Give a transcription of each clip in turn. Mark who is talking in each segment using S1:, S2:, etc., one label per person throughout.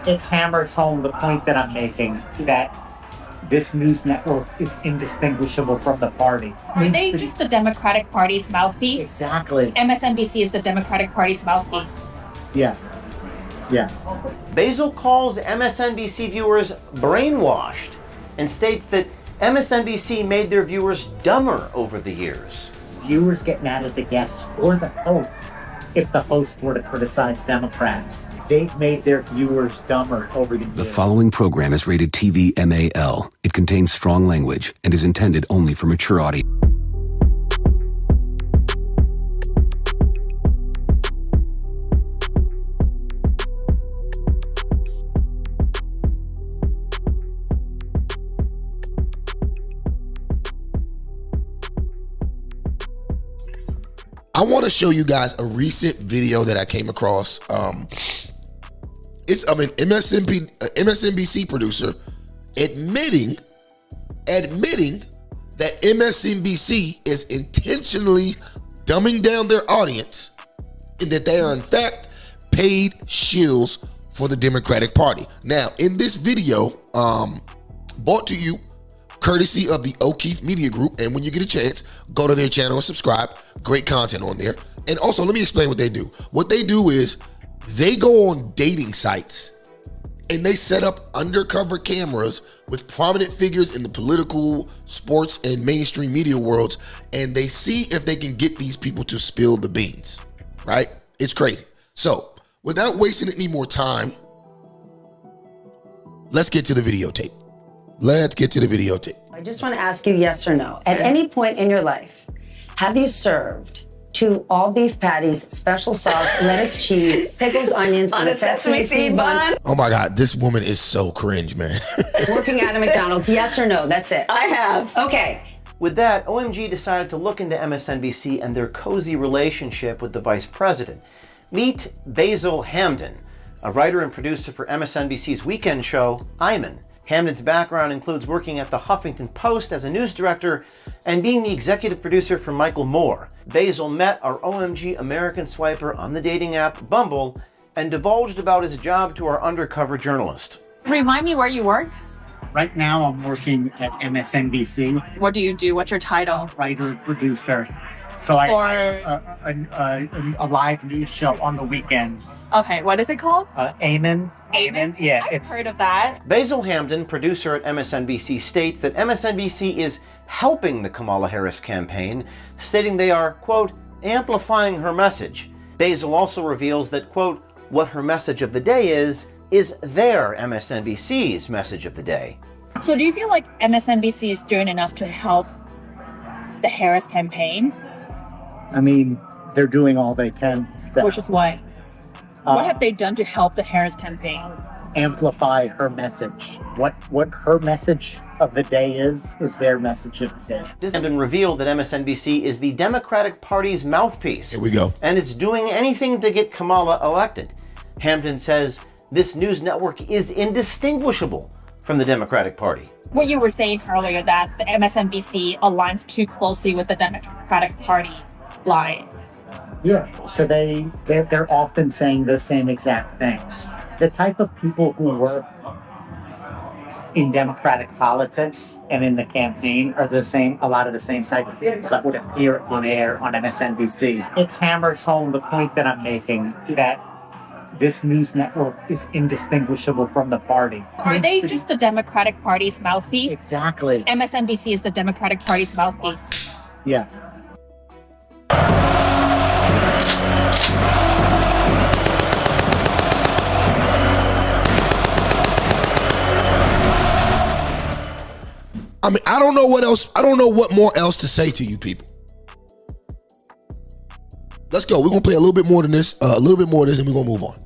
S1: It hammers home the point that I'm making, that this news network is indistinguishable from the party.
S2: Are they just the Democratic Party's mouthpiece?
S1: Exactly.
S2: MSNBC is the Democratic Party's mouthpiece.
S1: Yes. Yes.
S3: Basil calls MSNBC viewers brainwashed and states that MSNBC made their viewers dumber over the years.
S1: Viewers get mad at the guests or the host if the host were to criticize Democrats. They've made their viewers dumber over the years.
S4: The following program is rated TV MAL. It contains strong language and is intended only for mature audience.
S5: I want to show you guys a recent video that I came across. It's an MSNBC producer admitting that MSNBC is intentionally dumbing down their audience and that they are in fact paid shills for the Democratic Party. Now, in this video, brought to you courtesy of the O'Keefe Media Group, and when you get a chance, go to their channel and subscribe. Great content on there. And also, let me explain what they do. What they do is they go on dating sites and they set up undercover cameras with prominent figures in the political, sports, and mainstream media worlds, and they see if they can get these people to spill the beans, right? It's crazy. So, without wasting any more time, let's get to the videotape.
S6: I just want to ask you yes or no. At any point in your life, have you served 2 all beef patties, special sauce, lettuce, cheese, pickles, onions on a sesame seed bun?
S5: Oh my God, this woman is so cringe, man.
S6: Working at a McDonald's, yes or no? That's it.
S7: I have.
S6: Okay.
S3: With that, OMG decided to look into MSNBC and their cozy relationship with the vice president. Meet Basil Hamden, a writer and producer for MSNBC's weekend show, Iman. Hamden's background includes working at the Huffington Post as a news director and being the executive producer for Michael Moore. Basil met our OMG American swiper on the dating app Bumble and divulged about his job to our undercover journalist.
S2: Remind me where you work.
S1: Right now, I'm working at MSNBC.
S2: What do you do? What's your title?
S1: Writer, producer. So I a live news show on the weekends.
S2: Okay, what is it called?
S1: Amen. Yeah,
S2: I've heard of that.
S3: Basil Hamden, producer at MSNBC, states that MSNBC is helping the Kamala Harris campaign, stating they are, quote, amplifying her message. Basil also reveals that, quote, what her message of the day is their MSNBC's message of the day.
S2: So do you feel like MSNBC is doing enough to help the Harris campaign?
S1: I mean, they're doing all they can.
S2: Which is what? What have they done to help the Harris campaign?
S1: Amplify her message. What her message of the day is their message of the day.
S3: Hamden revealed that MSNBC is the Democratic Party's mouthpiece.
S5: Here we go.
S3: And is doing anything to get Kamala elected. Hamden says this news network is indistinguishable from the Democratic Party.
S2: What you were saying earlier, that the MSNBC aligns too closely with the Democratic Party line.
S1: Yeah, so they're often saying the same exact things. The type of people who work in Democratic politics and in the campaign are a lot of the same type of people that would appear on air on MSNBC. It hammers home the point that I'm making, that this news network is indistinguishable from the party.
S2: Are they just the Democratic Party's mouthpiece?
S1: Exactly.
S2: MSNBC is the Democratic Party's mouthpiece.
S1: Yes.
S5: I mean, I don't know what more else to say to you people. Let's go. We're going to play a little bit more than this, and we're going to move on.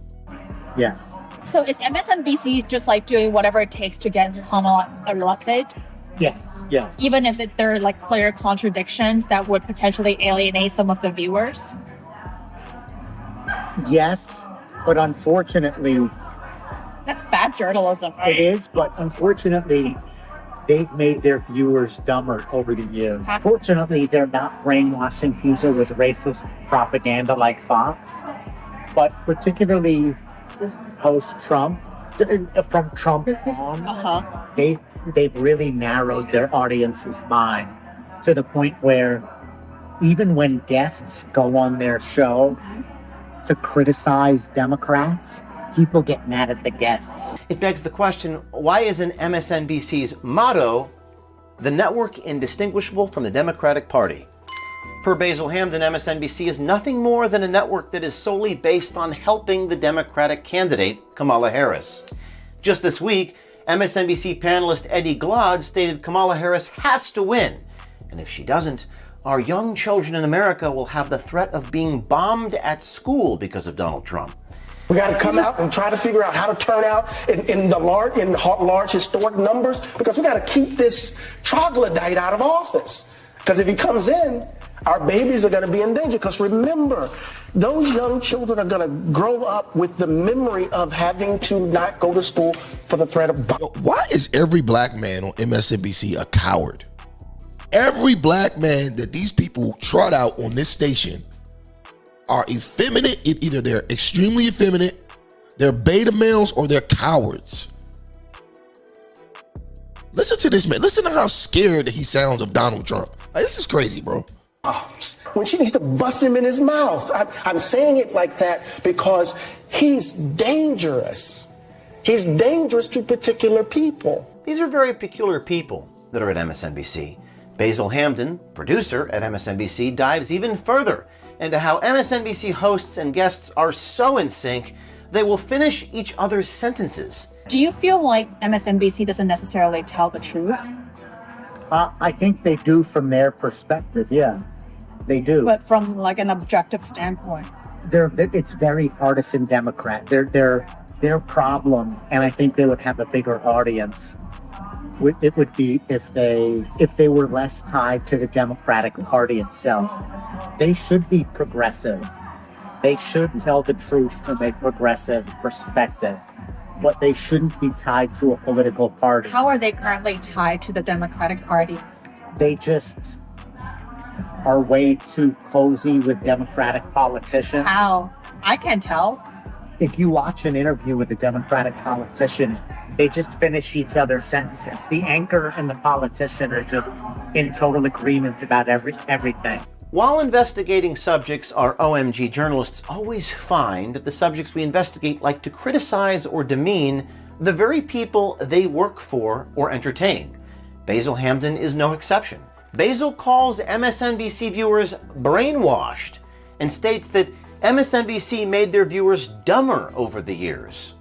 S1: Yes.
S2: So is MSNBC just like doing whatever it takes to get Kamala elected?
S1: Yes.
S2: Even if there are like clear contradictions that would potentially alienate some of the viewers?
S1: Yes, but unfortunately...
S2: That's bad journalism, right?
S1: It is, but unfortunately, they've made their viewers dumber over the years. Fortunately, they're not brainwashing people with racist propaganda like Fox, but particularly post-Trump, from Trump on, they've really narrowed their audience's mind to the point where even when guests go on their show to criticize Democrats, people get mad at the guests.
S3: It begs the question, why isn't MSNBC's motto, "The network indistinguishable from the Democratic Party"? Per Basil Hamden, MSNBC is nothing more than a network that is solely based on helping the Democratic candidate, Kamala Harris. Just this week, MSNBC panelist Eddie Glaude stated Kamala Harris has to win, and if she doesn't, our young children in America will have the threat of being bombed at school because of Donald Trump.
S7: We got to come out and try to figure out how to turn out in large historic numbers, because we got to keep this troglodyte out of office. Because if he comes in, our babies are going to be in danger. Because remember, those young children are going to grow up with the memory of having to not go to school for the threat of bomb.
S5: Why is every black man on MSNBC a coward? Every black man that these people trot out on this station are effeminate. Either they're extremely effeminate, they're beta males, or they're cowards. Listen to this man. Listen to how scared he sounds of Donald Trump. Like, this is crazy, bro.
S7: When she needs to bust him in his mouth. I'm saying it like that because he's dangerous. He's dangerous to particular people.
S3: These are very peculiar people that are at MSNBC. Basil Hamden, producer at MSNBC, dives even further into how MSNBC hosts and guests are so in sync, they will finish each other's sentences.
S2: Do you feel like MSNBC doesn't necessarily tell the truth?
S1: I think they do from their perspective, yeah. They do.
S2: But from like an objective standpoint?
S1: It's very partisan Democrat. Their problem, and I think they would have a bigger audience, it would be if they were less tied to the Democratic Party itself. They should be progressive. They should tell the truth from a progressive perspective, but they shouldn't be tied to a political party.
S2: How are they currently tied to the Democratic Party?
S1: They just are way too cozy with Democratic politicians.
S2: How? I can't tell.
S1: If you watch an interview with a Democratic politician, they just finish each other's sentences. The anchor and the politician are just in total agreement about everything.
S3: While investigating subjects, our OMG journalists always find that the subjects we investigate like to criticize or demean the very people they work for or entertain. Basil Hamden is no exception. Basil calls MSNBC viewers brainwashed and states that MSNBC made their viewers dumber over the years.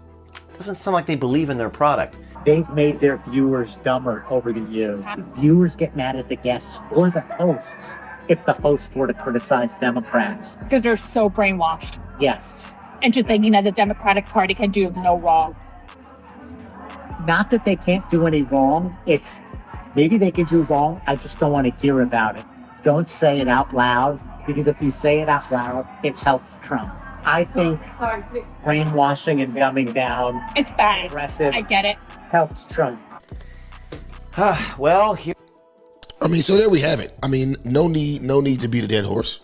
S3: Doesn't sound like they believe in their product.
S1: They've made their viewers dumber over the years. Viewers get mad at the guests or the hosts if the hosts were to criticize Democrats.
S2: Because they're so brainwashed
S1: Yes.
S2: into thinking that the Democratic Party can do no wrong.
S1: Not that they can't do any wrong. It's maybe they can do wrong. I just don't want to hear about it. Don't say it out loud, because if you say it out loud, it helps Trump. I think brainwashing and dumbing down
S2: It's bad.
S1: aggressive
S2: I get it.
S1: helps Trump.
S3: Well, here.
S5: I mean, so there we have it. I mean, no need to beat a dead horse.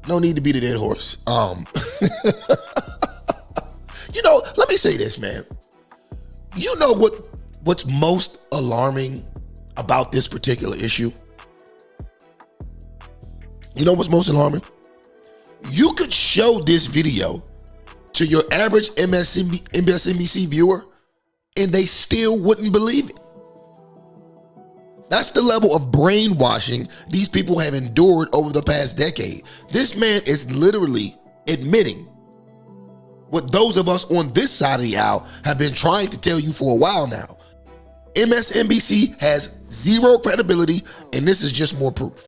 S5: No need to beat a dead horse. Let me say this, man. You know what's most alarming about this particular issue? You know what's most alarming? You could show this video to your average MSNBC viewer and they still wouldn't believe it. That's the level of brainwashing these people have endured over the past decade. This man is literally admitting what those of us on this side of the aisle have been trying to tell you for a while now. MSNBC has zero credibility, and this is just more proof.